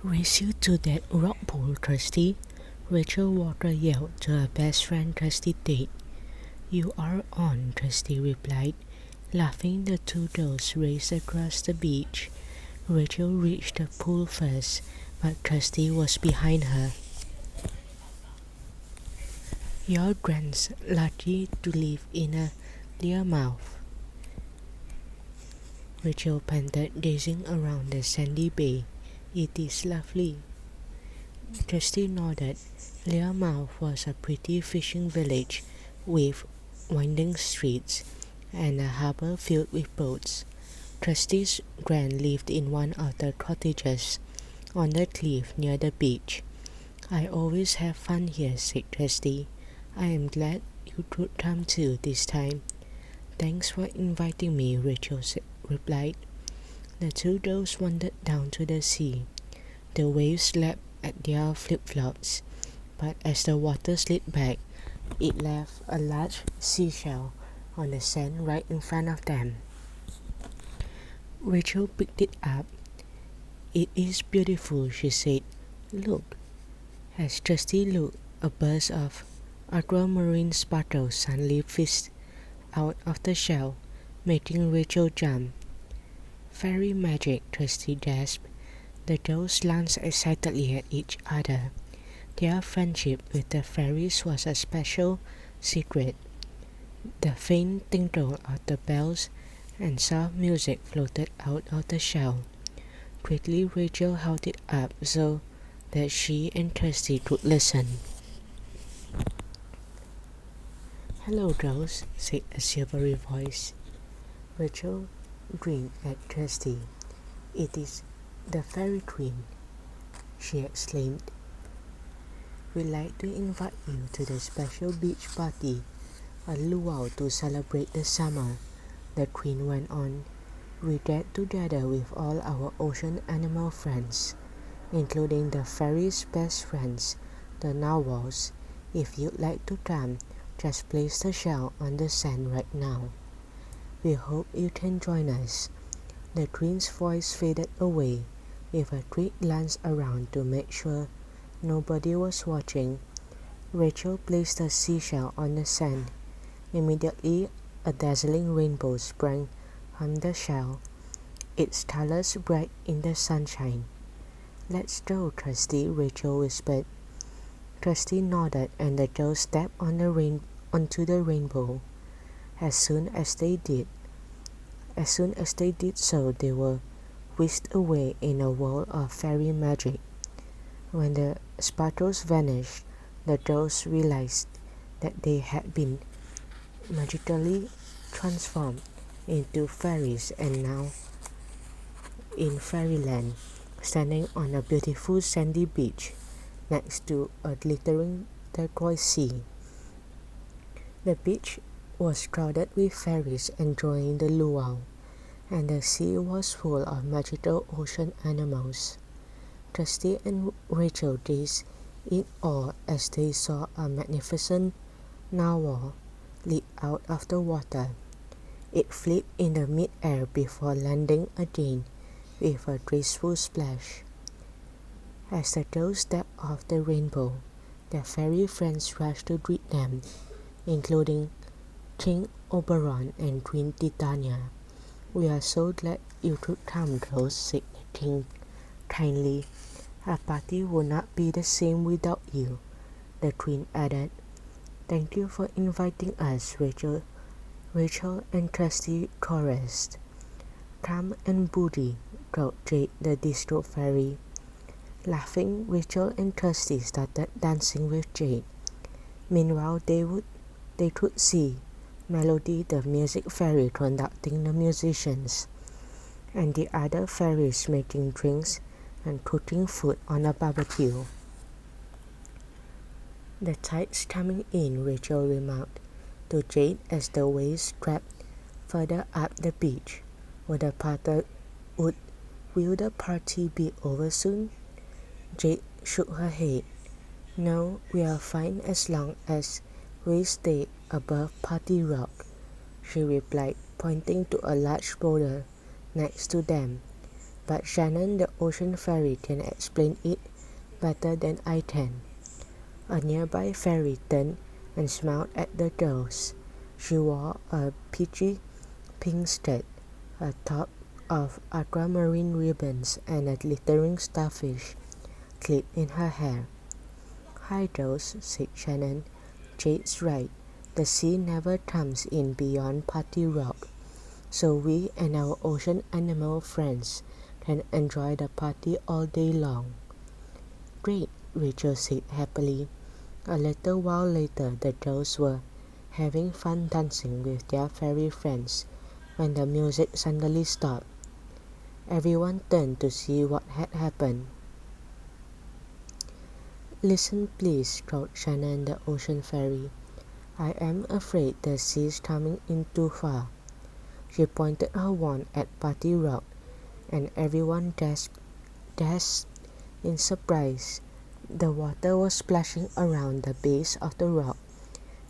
Race you to that rock pool, Trusty. Rachel Walker yelled to her best friend Trusty Tate. You are on, Trusty replied. Laughing, the two girls raced across the beach. Rachel reached the pool first, but Trusty was behind her. Your grand's lucky to live in a Learmouth, Rachel panted, gazing around the sandy bay. It is lovely. Trusty nodded. Learmouth was a pretty fishing village with winding streets and a harbor filled with boats. Trusty's grand lived in one of the cottages on the cliff near the beach. I always have fun here, said Trusty. I am glad you could come too this time. Thanks for inviting me, Rachel replied. The two girls wandered down to the sea. The waves lapped at their flip-flops, but as the water slid back, it left a large seashell on the sand right in front of them. Rachel picked it up. It is beautiful, she said. Look. As Trusty looked, a burst of aquamarine sparkles suddenly fizzed out of the shell, making Rachel jump. Fairy magic, Trusty gasped. The girls glanced excitedly at each other. Their friendship with the fairies was a special secret. The faint tinkle of the bells and soft music floated out of the shell. Quickly, Rachel held it up so that she and Trusty could listen. Hello, girls, said a silvery voice. Rachel grinned at Trusty. It is the Fairy Queen, she exclaimed. We'd like to invite you to the special beach party, a luau to celebrate the summer, the Queen went on. We get together with all our ocean animal friends, including the fairies' best friends, the narwhals. If you'd like to come, just place the shell on the sand right now. We hope you can join us. The Queen's voice faded away with a quick glance around to make sure nobody was watching. Rachel placed the seashell on the sand. Immediately, a dazzling rainbow sprang from the shell, its colors bright in the sunshine. Let's go, Trusty, Rachel whispered. Trusty nodded and the girls stepped onto the rainbow. As soon as they did so, they were whisked away in a whirl of fairy magic. When the sparkles vanished, the girls realized that they had been magically transformed into fairies and now in Fairyland, standing on a beautiful sandy beach next to a glittering turquoise sea. The beach was crowded with fairies enjoying the luau, and the sea was full of magical ocean animals. Trusty and Rachel gazed in awe as they saw a magnificent narwhal leap out of the water. It flipped in the mid-air before landing again with a graceful splash. As the girls stepped off the rainbow, their fairy friends rushed to greet them, including King Oberon and Queen Titania. We are so glad you could come, girls, said the king kindly. Our party would not be the same without you, the queen added. Thank you for inviting us, Rachel and Trusty chorused. Come and booty, growled Jade, the disco fairy. Laughing, Rachel and Trusty started dancing with Jade. Meanwhile, they could see Melody, the music fairy, conducting the musicians, and the other fairies making drinks and cooking food on a barbecue. The tide's coming in, Rachel remarked to Jade as the waves crept further up the beach. Will the party be over soon? Jade shook her head. No, we are fine as long as we stay above Party Rock, she replied, pointing to a large boulder next to them. but Shannon the ocean fairy can explain it better than I can. A nearby fairy turned and smiled at the girls. She wore a peachy pink skirt, a top of aquamarine ribbons, and a glittering starfish clipped in her hair. "Hi, girls," said Shannon. "Jade's right. The sea never comes in beyond Party Rock, so we and our ocean animal friends can enjoy the party all day long." "Great," Rachel said happily. A little while later, the girls were having fun dancing with their fairy friends when the music suddenly stopped. Everyone turned to see what had happened. "Listen, please," called Shannon the ocean fairy. "I am afraid the sea's coming in too far." She pointed her wand at Party Rock, and everyone gasped in surprise. The water was splashing around the base of the rock,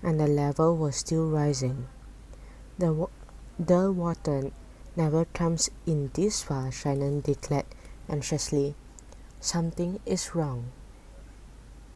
and the level was still rising. The water never comes in this far," Shannon declared anxiously. "Something is wrong."